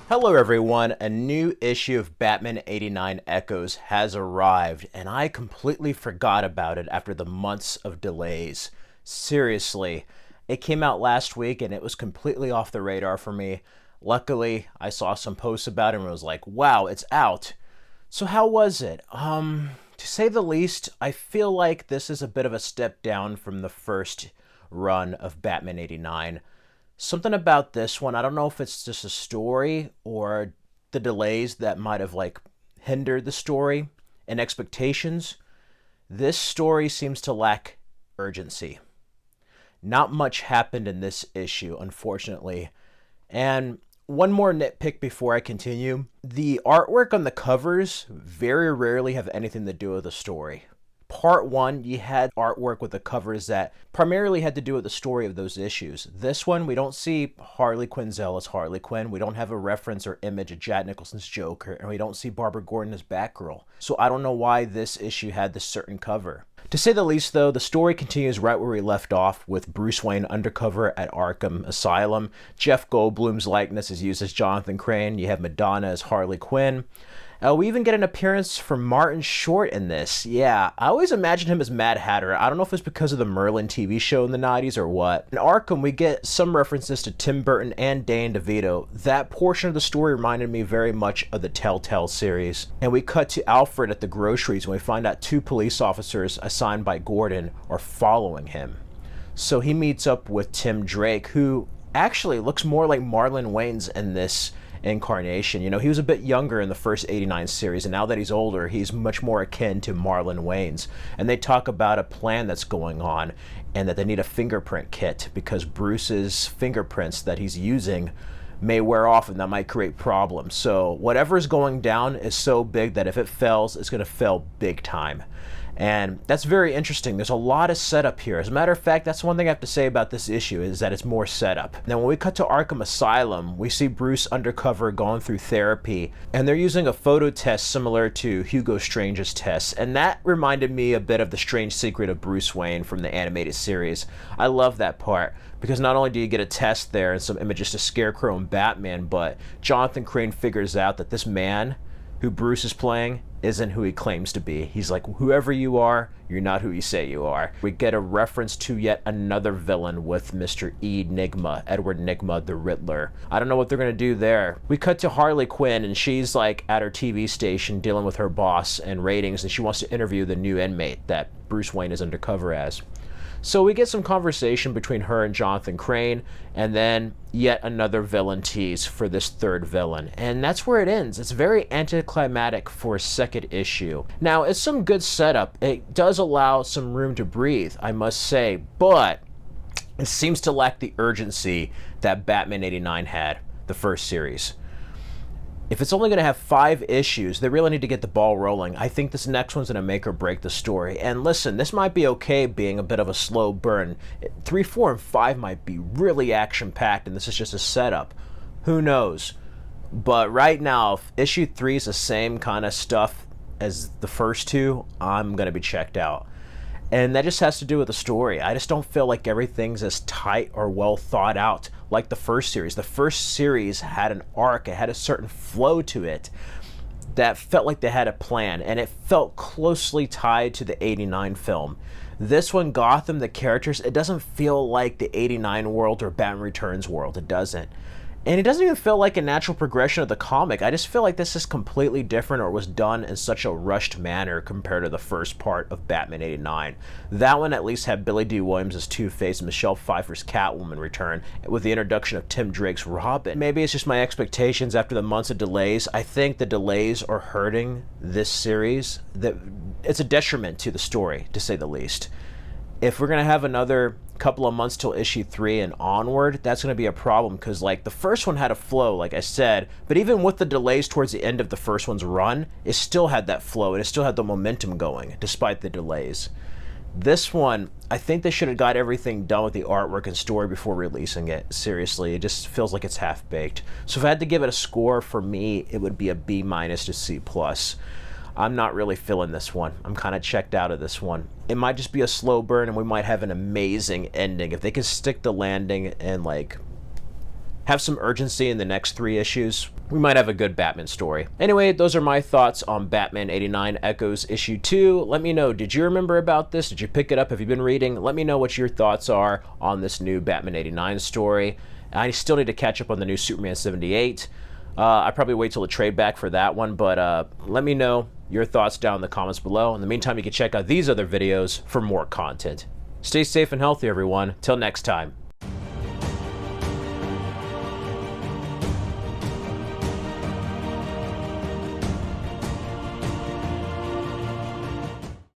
Hello everyone, a new issue of Batman 89 Echoes has arrived, and I completely forgot about it after the months of delays. Seriously, it came out last week and it was completely off the radar for me. Luckily, I saw some posts about it and was like, wow, it's out. So how was it? To say the least, I feel like this is a bit of a step down from the first run of Batman 89. Something about this one, I don't know if it's just a story or the delays that might have hindered the story and expectations. This story seems to lack urgency. Not much happened in this issue, unfortunately. And one more nitpick before I continue. The artwork on the covers very rarely have anything to do with the story. Part 1, you had artwork with the covers that primarily had to do with the story of those issues. This one, we don't see Harley Quinzel as Harley Quinn. We don't have a reference or image of Jack Nicholson's Joker, and we don't see Barbara Gordon as Batgirl. So I don't know why this issue had this certain cover. To say the least, though, the story continues right where we left off, with Bruce Wayne undercover at Arkham Asylum. Jeff Goldblum's likeness is used as Jonathan Crane. You have Madonna as Harley Quinn. We even get an appearance from Martin Short in this. Yeah, I always imagined him as Mad Hatter. I don't know if it's because of the Merlin TV show in the 90s or what. In Arkham, we get some references to Tim Burton and Danny DeVito. That portion of the story reminded me very much of the Telltale series. And we cut to Alfred at the groceries when we find out 2 police officers assigned by Gordon are following him. So he meets up with Tim Drake, who actually looks more like Marlon Wayans in this incarnation. You know, he was a bit younger in the first 89 series, and now that he's older, he's much more akin to Marlon Wayans. And they talk about a plan that's going on and that they need a fingerprint kit because Bruce's fingerprints that he's using may wear off and that might create problems. So whatever's going down is so big that if it fails, it's going to fail big time. And that's very interesting. There's a lot of setup here. As a matter of fact, that's one thing I have to say about this issue is that it's more setup. Now, when we cut to Arkham Asylum, we see Bruce undercover going through therapy, and they're using a photo test similar to Hugo Strange's test. And that reminded me a bit of The Strange Secret of Bruce Wayne from the animated series. I love that part because not only do you get a test there and some images to Scarecrow and Batman, but Jonathan Crane figures out that this man who Bruce is playing isn't who he claims to be. He's like, whoever you are, you're not who you say you are. We get a reference to yet another villain with Mr. Enigma, Edward Nygma, the Riddler. I don't know what they're going to do there. We cut to Harley Quinn, and she's at her TV station dealing with her boss and ratings, and she wants to interview the new inmate that Bruce Wayne is undercover as. So we get some conversation between her and Jonathan Crane, and then yet another villain tease for this third villain. And that's where it ends. It's very anticlimactic for a second issue. Now, it's some good setup. It does allow some room to breathe, I must say, but it seems to lack the urgency that Batman 89 had, the first series. If it's only going to have 5 issues, they really need to get the ball rolling. I think this next one's going to make or break the story. And listen, this might be okay being a bit of a slow burn. 3, 4, and 5 might be really action-packed, and this is just a setup. Who knows? But right now, if issue 3 is the same kind of stuff as the first 2, I'm going to be checked out. And that just has to do with the story. I just don't feel like everything's as tight or well thought out like the first series. The first series had an arc, it had a certain flow to it that felt like they had a plan, and it felt closely tied to the 89 film. This one, Gotham, the characters, it doesn't feel like the 89 world or Batman Returns world. It doesn't. And it doesn't even feel like a natural progression of the comic. I just feel like this is completely different, or was done in such a rushed manner compared to the first part of Batman 89. That one at least had Billy D. Williams as Two-Face and Michelle Pfeiffer's Catwoman return, with the introduction of Tim Drake's Robin. Maybe it's just my expectations after the months of delays. I think the delays are hurting this series. It's a detriment to the story, to say the least. If we're going to have another couple of months till issue 3 and onward, that's going to be a problem because the first one had a flow, like I said, but even with the delays towards the end of the first one's run, it still had that flow and it still had the momentum going despite the delays. This one, I think they should have got everything done with the artwork and story before releasing it. Seriously, it just feels like it's half-baked. So if I had to give it a score, for me, it would be a B- to C+. I'm not really feeling this one. I'm kind of checked out of this one. It might just be a slow burn and we might have an amazing ending. If they can stick the landing and have some urgency in the next 3 issues, we might have a good Batman story. Anyway, those are my thoughts on Batman 89 Echoes issue 2. Let me know, did you remember about this? Did you pick it up? Have you been reading? Let me know what your thoughts are on this new Batman 89 story. I still need to catch up on the new Superman 78. I probably wait till the trade back for that one, but let me know your thoughts down in the comments below. In the meantime, you can check out these other videos for more content. Stay safe and healthy, everyone. Till next time.